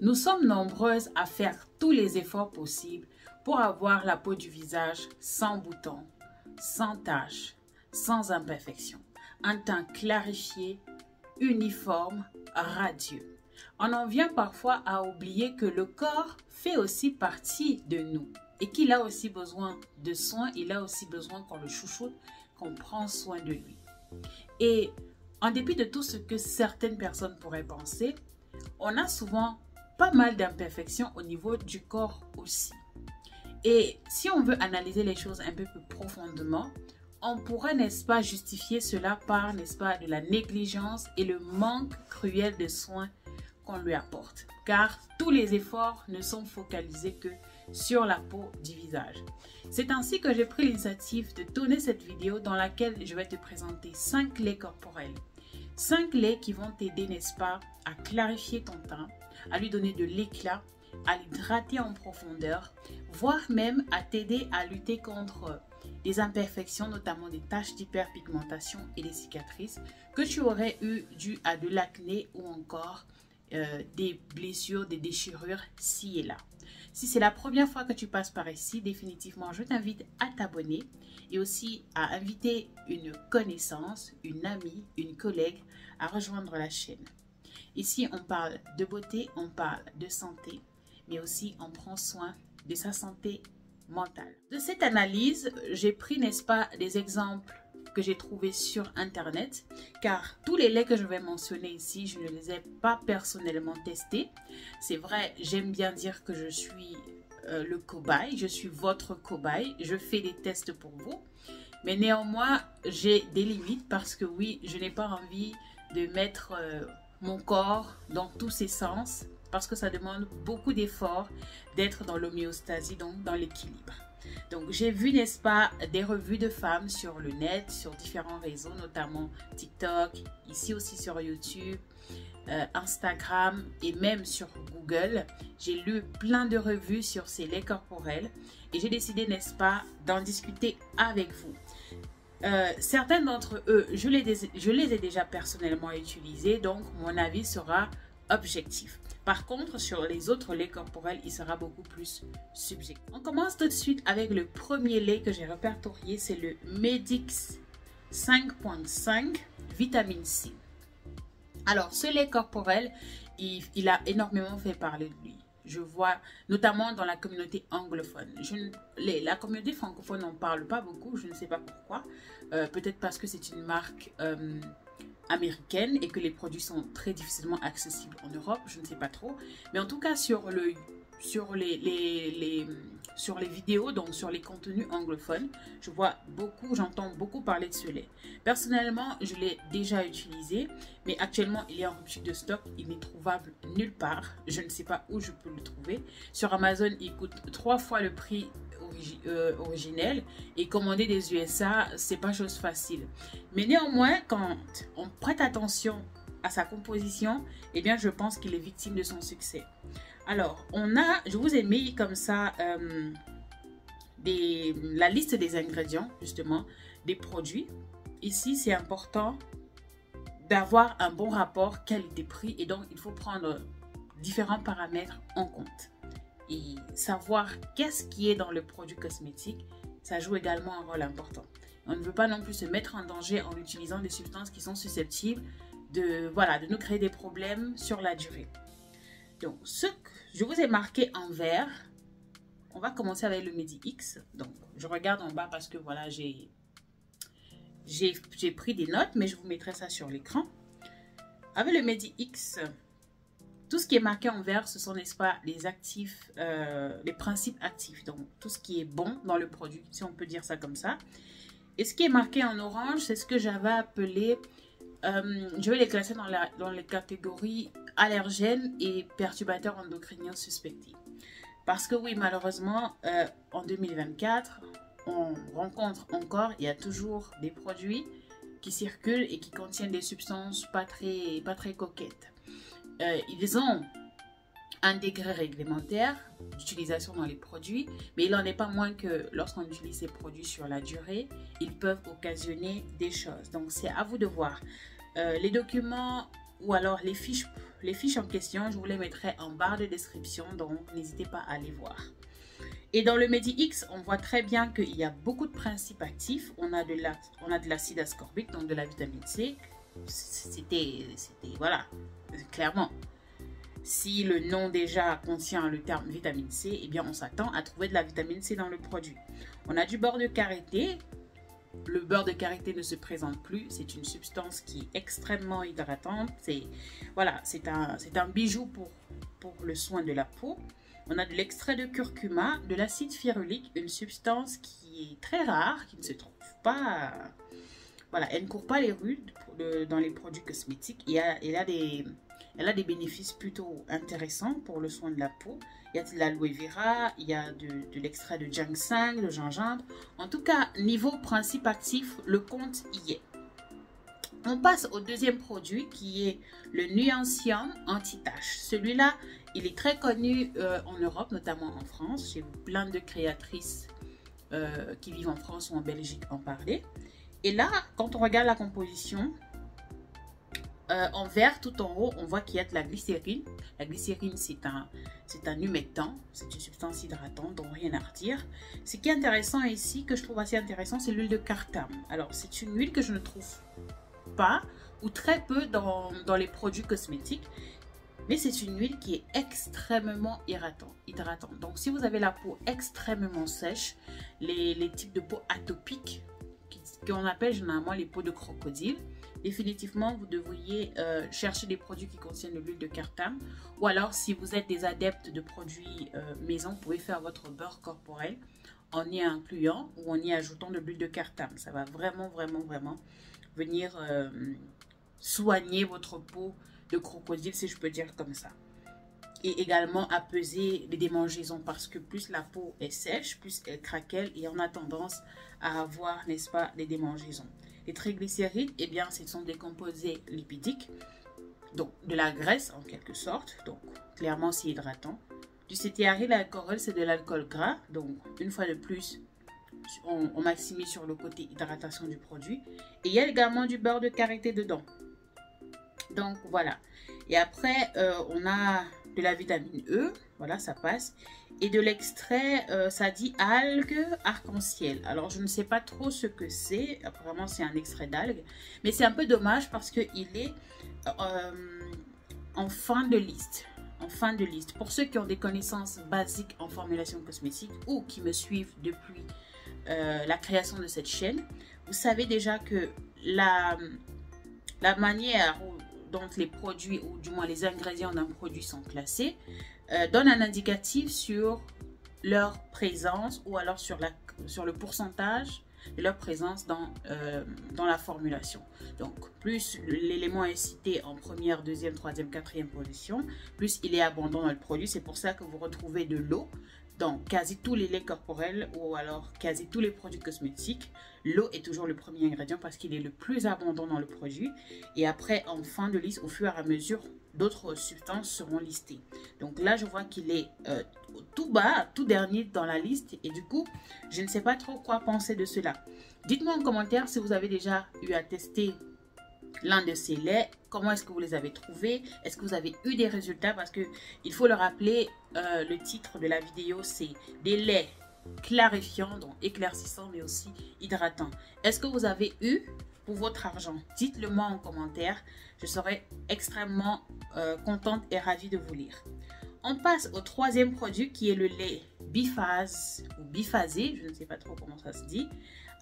Nous sommes nombreuses à faire tous les efforts possibles pour avoir la peau du visage sans boutons, sans taches, sans imperfections, un teint clarifié, uniforme, radieux. On en vient parfois à oublier que le corps fait aussi partie de nous et qu'il a aussi besoin de soins, il a aussi besoin qu'on le chouchoute, qu'on prend soin de lui. Et en dépit de tout ce que certaines personnes pourraient penser, on a souvent pas mal d'imperfections au niveau du corps aussi. Et si on veut analyser les choses un peu plus profondément, on pourrait, n'est-ce pas, justifier cela par, n'est-ce pas, de la négligence et le manque cruel de soins qu'on lui apporte. Car tous les efforts ne sont focalisés que sur la peau du visage. C'est ainsi que j'ai pris l'initiative de tourner cette vidéo dans laquelle je vais te présenter 5 laits corporels. 5 laits qui vont t'aider, n'est-ce pas, à clarifier ton teint, à lui donner de l'éclat, à l'hydrater en profondeur, voire même à t'aider à lutter contre des imperfections, notamment des taches d'hyperpigmentation et des cicatrices que tu aurais eu dû à de l'acné ou encore des blessures, des déchirures ci et là. Si c'est la première fois que tu passes par ici, définitivement, je t'invite à t'abonner et aussi à inviter une connaissance, une amie, une collègue à rejoindre la chaîne. Ici, on parle de beauté, on parle de santé, mais aussi on prend soin de sa santé mentale. De cette analyse, j'ai pris, n'est-ce pas, des exemples que j'ai trouvés sur internet, car tous les laits que je vais mentionner ici, je ne les ai pas personnellement testés. C'est vrai, j'aime bien dire que je suis le cobaye, je suis votre cobaye, je fais des tests pour vous, mais néanmoins, j'ai des limites parce que oui, je n'ai pas envie de mettre mon corps dans tous ses sens, parce que ça demande beaucoup d'efforts d'être dans l'homéostasie, donc dans l'équilibre. Donc j'ai vu, n'est-ce pas, des revues de femmes sur le net, sur différents réseaux, notamment TikTok, ici aussi sur YouTube, Instagram et même sur Google. J'ai lu plein de revues sur ces laits corporels et j'ai décidé, n'est-ce pas, d'en discuter avec vous. Certains d'entre eux, je les ai déjà personnellement utilisés, donc mon avis sera objectif. Par contre, sur les autres laits corporels, il sera beaucoup plus subjectif. On commence tout de suite avec le premier lait que j'ai répertorié, c'est le Medix 5.5 Vitamine C. Alors, ce lait corporel, il a énormément fait parler de lui. Je vois, notamment dans la communauté anglophone. La communauté francophone n'en parle pas beaucoup, je ne sais pas pourquoi. Peut-être parce que c'est une marque américaine et que les produits sont très difficilement accessibles en Europe, je ne sais pas trop. Mais en tout cas, sur les vidéos, donc sur les contenus anglophones, je vois beaucoup, j'entends beaucoup parler de ce lait. Personnellement, je l'ai déjà utilisé, mais actuellement, il est en rupture de stock. Il n'est trouvable nulle part. Je ne sais pas où je peux le trouver. Sur Amazon, il coûte 3 fois le prix originel et commander des USA, c'est pas chose facile. Mais néanmoins, quand on prête attention à sa composition, eh bien, je pense qu'il est victime de son succès. Alors, je vous ai mis comme ça la liste des ingrédients, justement, des produits. Ici, c'est important d'avoir un bon rapport qualité-prix et donc il faut prendre différents paramètres en compte. Et savoir qu'est-ce qui est dans le produit cosmétique, ça joue également un rôle important. On ne veut pas non plus se mettre en danger en utilisant des substances qui sont susceptibles de nous créer des problèmes sur la durée. Donc, ce que je vous ai marqué en vert, on va commencer avec le Medix. Donc, je regarde en bas parce que voilà, j'ai pris des notes, mais je vous mettrai ça sur l'écran. Avec le Medix, tout ce qui est marqué en vert, ce sont, n'est-ce pas, les actifs, les principes actifs. Donc, tout ce qui est bon dans le produit, si on peut dire ça comme ça. Et ce qui est marqué en orange, c'est ce que j'avais appelé, je vais les classer dans les catégories allergènes et perturbateurs endocriniens suspectés. Parce que oui, malheureusement, en 2024, on rencontre encore, il y a toujours des produits qui circulent et qui contiennent des substances pas très coquettes. Ils ont un degré réglementaire d'utilisation dans les produits, mais il n'en est pas moins que lorsqu'on utilise ces produits sur la durée, ils peuvent occasionner des choses. Donc, c'est à vous de voir. Les documents ou alors les fiches les fiches en question, je vous les mettrai en barre de description, donc n'hésitez pas à les voir. Et dans le Medi-X, on voit très bien qu'il y a beaucoup de principes actifs. On a de l'acide ascorbique, donc de la vitamine C. Voilà, clairement. Si le nom déjà contient le terme vitamine C, eh bien on s'attend à trouver de la vitamine C dans le produit. On a du beurre de karité. Le beurre de karité ne se présente plus. C'est une substance qui est extrêmement hydratante. Voilà, c'est un bijou pour le soin de la peau. On a de l'extrait de curcuma, de l'acide férulique, une substance qui est très rare, qui ne se trouve pas. Voilà, elle ne court pas les rues dans les produits cosmétiques. Elle a des bénéfices plutôt intéressants pour le soin de la peau. Il y a de l'aloe vera, il y a de l'extrait de ginseng, de gingembre. En tout cas, niveau principe actif, le compte y est. On passe au deuxième produit qui est le Nuancium anti-tache. Celui-là, il est très connu en Europe, notamment en France. J'ai vu plein de créatrices qui vivent en France ou en Belgique en parler. Et là, quand on regarde la composition, en vert tout en haut, on voit qu'il y a de la glycérine. La glycérine, c'est un humectant, c'est une substance hydratante, donc rien à redire. Ce qui est intéressant ici, que je trouve assez intéressant, c'est l'huile de cartame. Alors, c'est une huile que je ne trouve pas ou très peu dans les produits cosmétiques, mais c'est une huile qui est extrêmement hydratante. Donc, si vous avez la peau extrêmement sèche, les types de peau atopiques, qu'on appelle généralement les peaux de crocodile, définitivement, vous devriez chercher des produits qui contiennent de l'huile de cartame. Ou alors, si vous êtes des adeptes de produits maison, vous pouvez faire votre beurre corporel en y incluant ou en y ajoutant de l'huile de cartame. Ça va vraiment, vraiment, vraiment venir soigner votre peau de crocodile, si je peux dire comme ça. Et également apaiser les démangeaisons, parce que plus la peau est sèche, plus elle craquelle et on a tendance à avoir, n'est-ce pas, des démangeaisons. Les triglycérides, eh bien, ce sont des composés lipidiques, donc de la graisse en quelque sorte, donc clairement c'est hydratant. Du cétéaryl alcool, c'est de l'alcool gras, donc une fois de plus, on maximise sur le côté hydratation du produit. Et il y a également du beurre de karité dedans. Donc voilà. Et après, on a de la vitamine E, voilà, ça passe. Et de l'extrait, ça dit algues arc-en-ciel. Alors, je ne sais pas trop ce que c'est. Apparemment, c'est un extrait d'algues. Mais c'est un peu dommage parce qu'il est en fin de liste. En fin de liste. Pour ceux qui ont des connaissances basiques en formulation cosmétique ou qui me suivent depuis la création de cette chaîne, vous savez déjà que la manière dont les produits, ou du moins les ingrédients d'un produit sont classés, donne un indicatif sur leur présence ou alors sur le pourcentage de leur présence dans la formulation. Donc, plus l'élément est cité en première, deuxième, troisième, quatrième position, plus il est abondant dans le produit. C'est pour ça que vous retrouvez de l'eau dans quasi tous les laits corporels ou alors quasi tous les produits cosmétiques. L'eau est toujours le premier ingrédient parce qu'il est le plus abondant dans le produit. Et après, en fin de liste, au fur et à mesure, d'autres substances seront listées. Donc là, je vois qu'il est tout bas, tout dernier dans la liste. Et du coup, je ne sais pas trop quoi penser de cela. Dites-moi en commentaire si vous avez déjà eu à tester l'un de ces laits. Comment est-ce que vous les avez trouvés? Est-ce que vous avez eu des résultats? Parce que il faut le rappeler, le titre de la vidéo, c'est des laits clarifiants, donc éclaircissants, mais aussi hydratants. Est-ce que vous avez eu pour votre argent? Dites-le moi en commentaire. Je serai extrêmement contente et ravie de vous lire. On passe au troisième produit qui est le lait biphase ou biphasé, je ne sais pas trop comment ça se dit,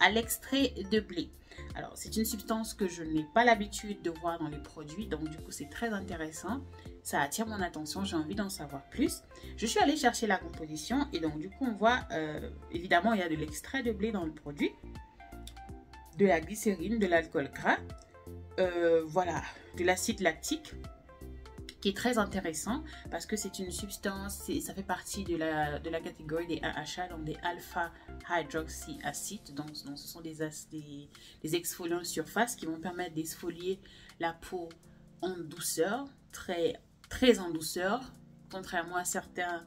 à l'extrait de blé. Alors, c'est une substance que je n'ai pas l'habitude de voir dans les produits, donc du coup, c'est très intéressant. Ça attire mon attention, j'ai envie d'en savoir plus. Je suis allée chercher la composition et donc du coup, on voit, évidemment, il y a de l'extrait de blé dans le produit, de la glycérine, de l'alcool gras, voilà, de l'acide lactique, qui est très intéressant parce que c'est une substance, ça fait partie de la catégorie des AHA, donc des alpha hydroxy acides. Donc ce sont des exfoliants surface qui vont permettre d'exfolier la peau en douceur, très en douceur, contrairement à certains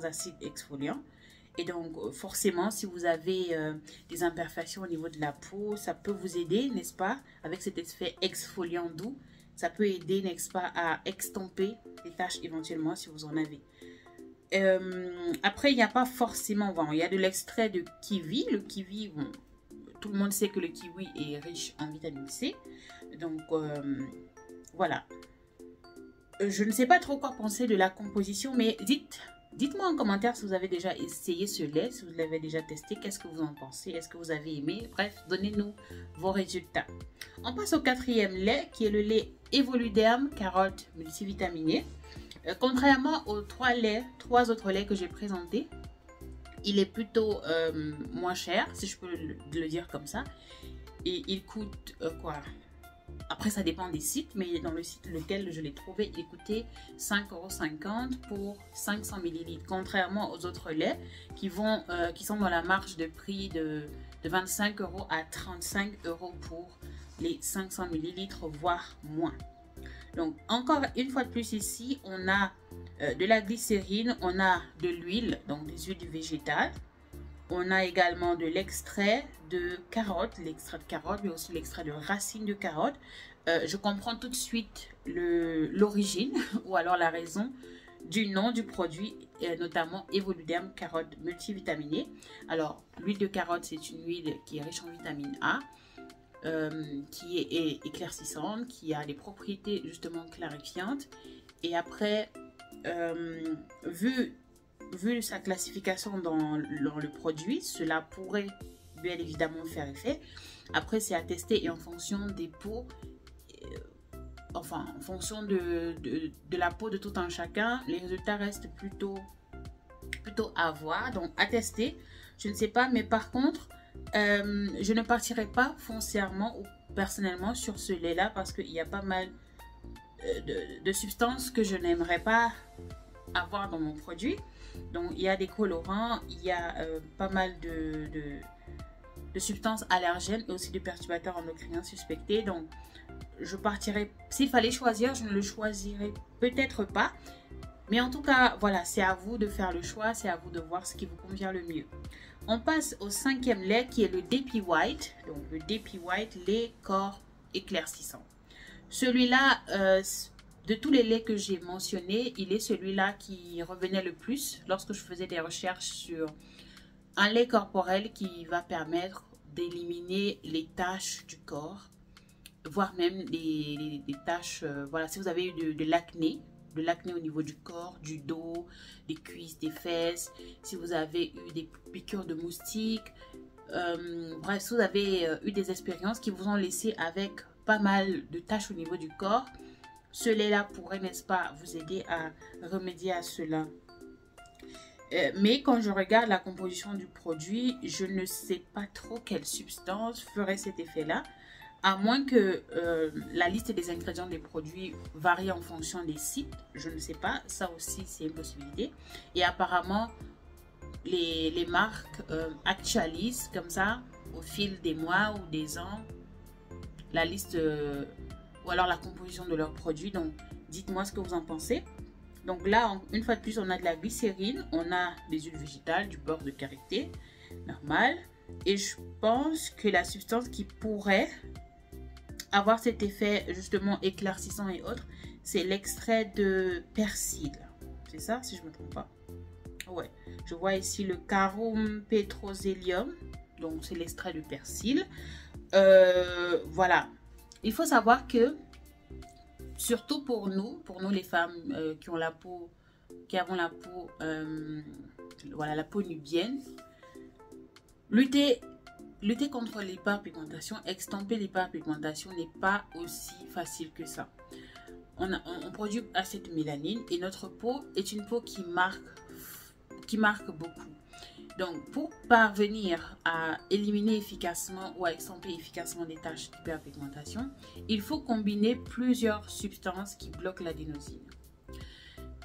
acides exfoliants. Et donc forcément, si vous avez des imperfections au niveau de la peau, ça peut vous aider, n'est-ce pas, avec cet effet exfoliant doux Ça peut aider, n'est-ce pas, à extomper les taches éventuellement si vous en avez. Après, il n'y a pas forcément, bon, il y a de l'extrait de kiwi. Le kiwi, bon, tout le monde sait que le kiwi est riche en vitamine C. Donc, voilà. Je ne sais pas trop quoi penser de la composition, mais dites-moi en commentaire si vous avez déjà essayé ce lait, si vous l'avez déjà testé, qu'est-ce que vous en pensez, est-ce que vous avez aimé? Bref, donnez-nous vos résultats. On passe au quatrième lait, qui est le lait Evoluderm Carotte multivitaminé. Contrairement aux trois autres laits que j'ai présentés, il est plutôt moins cher, si je peux le dire comme ça. Et il coûte quoi? Après, ça dépend des sites, mais dans le site lequel je l'ai trouvé, il coûtait 5,50 € pour 500 ml. Contrairement aux autres laits qui sont dans la marge de prix de 25 € à 35 € pour les 500 ml, voire moins. Donc, encore une fois de plus ici, on a de la glycérine, on a de l'huile, donc des huiles végétales. On a également de l'extrait de carotte, l'extrait de carotte, mais aussi l'extrait de racine de carotte. Je comprends tout de suite l'origine ou alors la raison du nom du produit, notamment Evoluderm Carotte multivitaminé. Alors, l'huile de carotte, c'est une huile qui est riche en vitamine A, qui est éclaircissante, qui a des propriétés justement clarifiantes. Et après, vu sa classification dans le produit, cela pourrait bien évidemment faire effet. Après, c'est à tester et en fonction des peaux, enfin en fonction de la peau de tout un chacun, les résultats restent plutôt à voir, donc à tester. Je ne sais pas, mais par contre, je ne partirai pas foncièrement ou personnellement sur ce lait là parce qu'il y a pas mal de substances que je n'aimerais pas avoir dans mon produit. Donc il y a des colorants, il y a pas mal de substances allergènes et aussi de perturbateurs endocriniens suspectés. Donc je partirais, s'il fallait choisir, je ne le choisirais peut-être pas, mais en tout cas voilà, c'est à vous de faire le choix, c'est à vous de voir ce qui vous convient le mieux. On passe au cinquième lait qui est le DP White. Donc le DP White, lait corps éclaircissant. Celui-là, de tous les laits que j'ai mentionnés, il est celui-là qui revenait le plus lorsque je faisais des recherches sur un lait corporel qui va permettre d'éliminer les taches du corps, voire même des taches, voilà, si vous avez eu de l'acné au niveau du corps, du dos, des cuisses, des fesses, si vous avez eu des piqûres de moustiques, bref, si vous avez eu des expériences qui vous ont laissé avec pas mal de taches au niveau du corps, ce lait-là pourrait, n'est-ce pas, vous aider à remédier à cela. Mais quand je regarde la composition du produit, je ne sais pas trop quelle substance ferait cet effet-là, à moins que la liste des ingrédients des produits varie en fonction des sites. Je ne sais pas, ça aussi c'est une possibilité. Et apparemment, les marques actualisent comme ça, au fil des mois ou des ans, la liste ou alors la composition de leurs produits. Donc, dites-moi ce que vous en pensez. Donc là, une fois de plus, on a de la glycérine, on a des huiles végétales, du beurre de karité, normal. Et je pense que la substance qui pourrait avoir cet effet justement éclaircissant et autres, c'est l'extrait de persil. C'est ça, si je ne me trompe pas. Ouais, je vois ici le Carum petrosélium, donc c'est l'extrait de persil. Voilà, il faut savoir que surtout pour nous les femmes qui avons la peau, voilà, la peau nubienne, lutter contre l'hyperpigmentation, extirper l'hyperpigmentation n'est pas aussi facile que ça. On produit assez de mélanine et notre peau est une peau qui marque beaucoup. Donc, pour parvenir à éliminer efficacement ou à extirper efficacement des taches d'hyperpigmentation, il faut combiner plusieurs substances qui bloquent l'adénosine.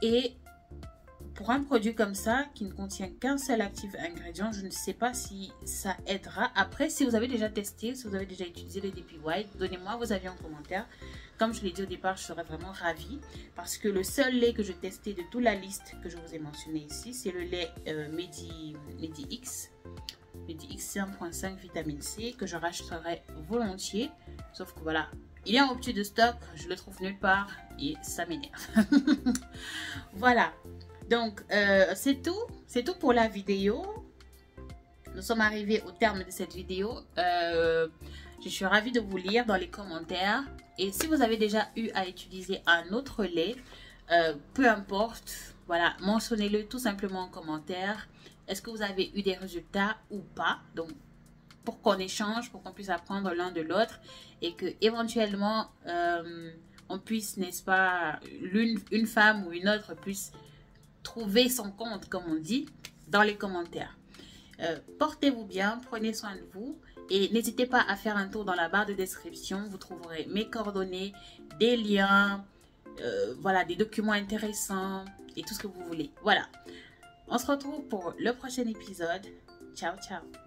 Et pour un produit comme ça, qui ne contient qu'un seul actif ingrédient, je ne sais pas si ça aidera. Après, si vous avez déjà testé, si vous avez déjà utilisé le DP White, donnez-moi vos avis en commentaire. Comme je l'ai dit au départ, je serais vraiment ravie parce que le seul lait que je testais de toute la liste que je vous ai mentionné ici, c'est le lait MediX 1.5 vitamine C que je rachèterais volontiers. Sauf que voilà, il est en rupture de stock, je le trouve nulle part et ça m'énerve. Voilà, donc c'est tout pour la vidéo. Nous sommes arrivés au terme de cette vidéo. Je suis ravie de vous lire dans les commentaires. Et si vous avez déjà eu à utiliser un autre lait, peu importe, voilà, mentionnez-le tout simplement en commentaire. Est-ce que vous avez eu des résultats ou pas? Donc, pour qu'on échange, pour qu'on puisse apprendre l'un de l'autre et que éventuellement on puisse, n'est-ce pas, une femme ou une autre puisse trouver son compte, comme on dit, dans les commentaires. Portez-vous bien, prenez soin de vous et n'hésitez pas à faire un tour dans la barre de description. Vous trouverez mes coordonnées, des liens, voilà, des documents intéressants et tout ce que vous voulez. Voilà, on se retrouve pour le prochain épisode. Ciao, ciao.